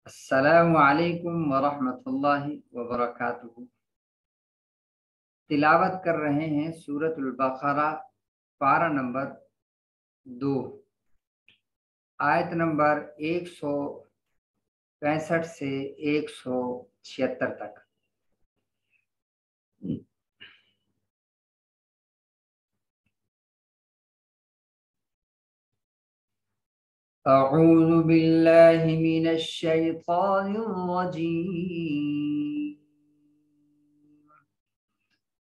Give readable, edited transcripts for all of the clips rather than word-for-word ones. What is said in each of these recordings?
अस्सलामु अलैकुम वरहमतुल्लाहि वबरकातुहू। तिलावत कर रहे हैं सूरतुल बक़रा, पारा नंबर 2, आयत नंबर 165 से 176 तक। अऊज़ु बिल्लाहि मिनश शैतानिर रजीम।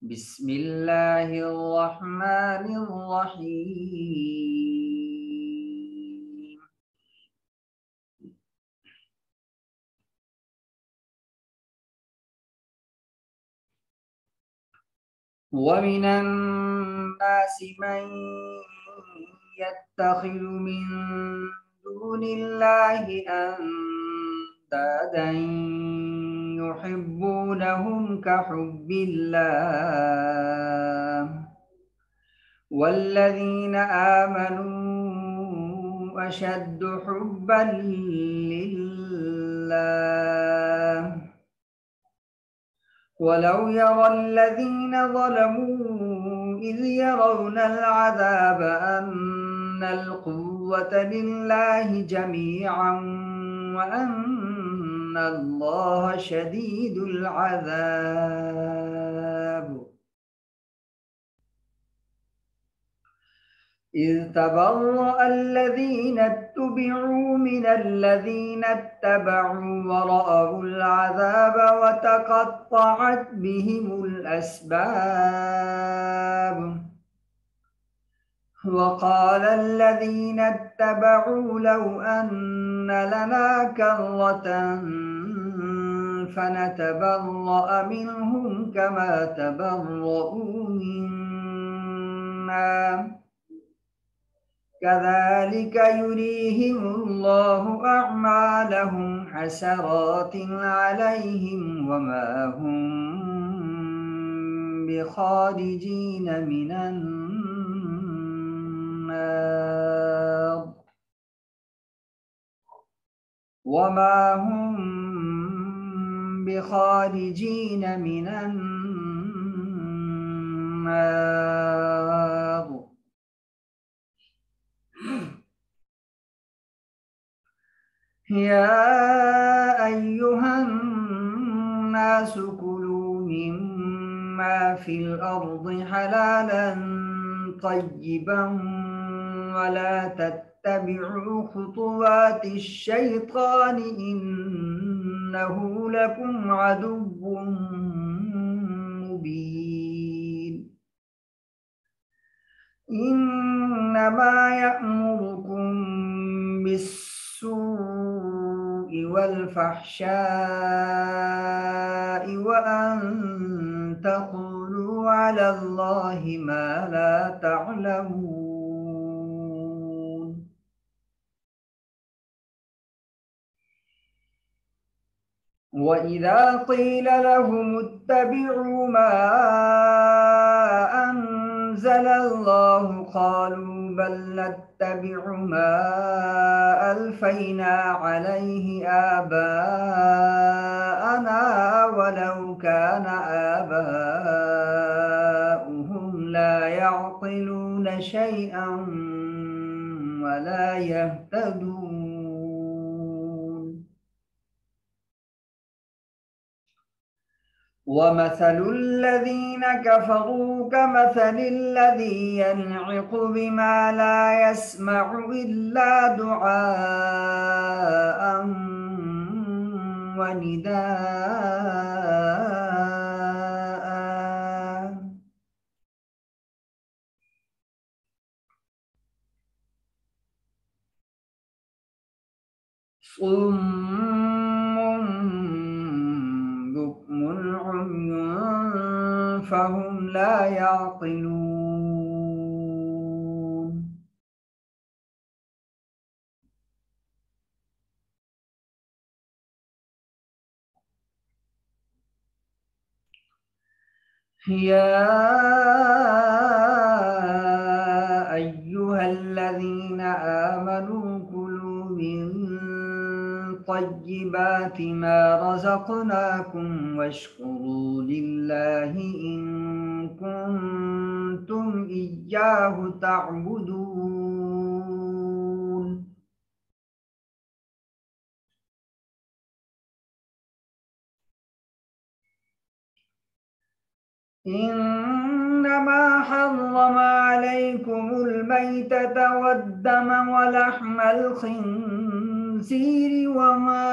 बिस्मिल्लाहिर रहमानिर रहीम। ومن الناس من يتخذ من دون الله أندادا يحبونهم كحب الله والذين آمنوا أشد حبا لله ولو يرى الذين ظلموا إذ يرون العذاب أن القوة لله جميعا وأن الله شديد العذاب. إذ تبرأ الذين اتبعوا من الذين اتبعوا ورأوا العذاب وتقطعت بهم الأسباب. وقال الذين اتبعوا لو أن لنا كرة فنتبرأ منهم كما تبرؤوا منا كذلك يريهم الله أعمالهم حسرات عليهم وما هم بخارجين من النار وما هم بخارجين من النار. يا أيها الناس كلوا مما في الأرض حلالا طيبا ولا تتبعوا خطوات الشيطان إنه لكم عدو مبين. إنما يأمركم بالسوء والفحشاء وأن تقولوا على الله ما لا تعلمون. وإذا قيل لهم اتبعوا ما أنزل الله قالوا بل نتبع ما ألفينا عليه آباءنا ولو كان آباؤهم لا يعقلون شيئا ولا يهتدون. ومثل الذين كفروا كمثل الذي ينعق بما لا يسمع إلا دعاء ونداء صم بكم عمي فهم لا يعقلون. يا أيها الذين آمنوا كلوا من طيبات ما رزقناكم واشكروا لله إن كنتم إياه تعبدون. إنما حرم عليكم الميتة والدم ولحم الخنزير وما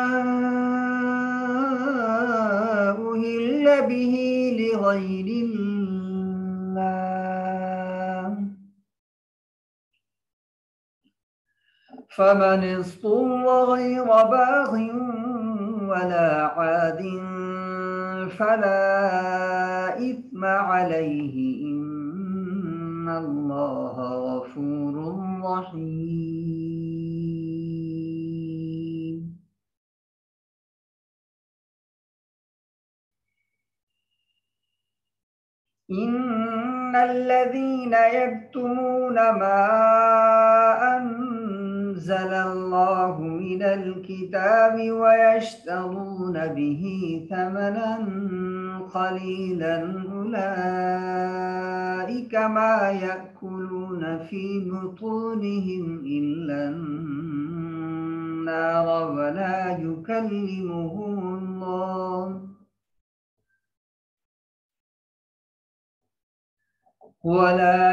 أهل به لغير الله، فمن اضطر غير باغ ولا عاد فلا إثم عليه إن الله غفور رحيم. إن الذين يكتمون ما أنزل الله من الكتاب ويشترون به ثمنا قليلا أولئك ما يأكلون في بطونهم إلا النار ولا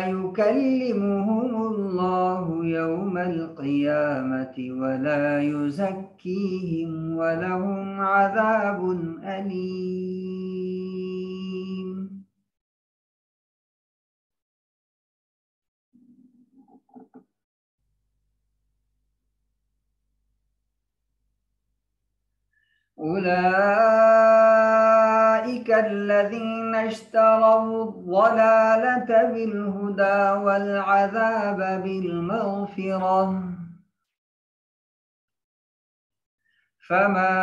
يكلمهم الله يوم القيامة ولا يزكيهم ولهم عذاب أليم. أولئك الذين اشتروا الضلالة بالهدى والعذاب بالمغفرة فما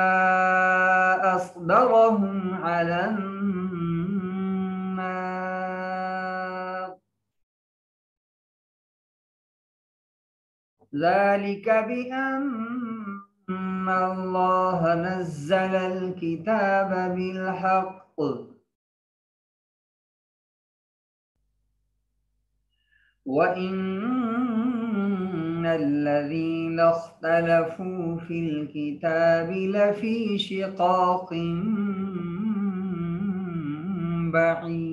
أصبرهم على النار، ذلك بأن الله نزل الكتاب بالحق وإن الذين اختلفوا في الكتاب لفي شقاق بعيد.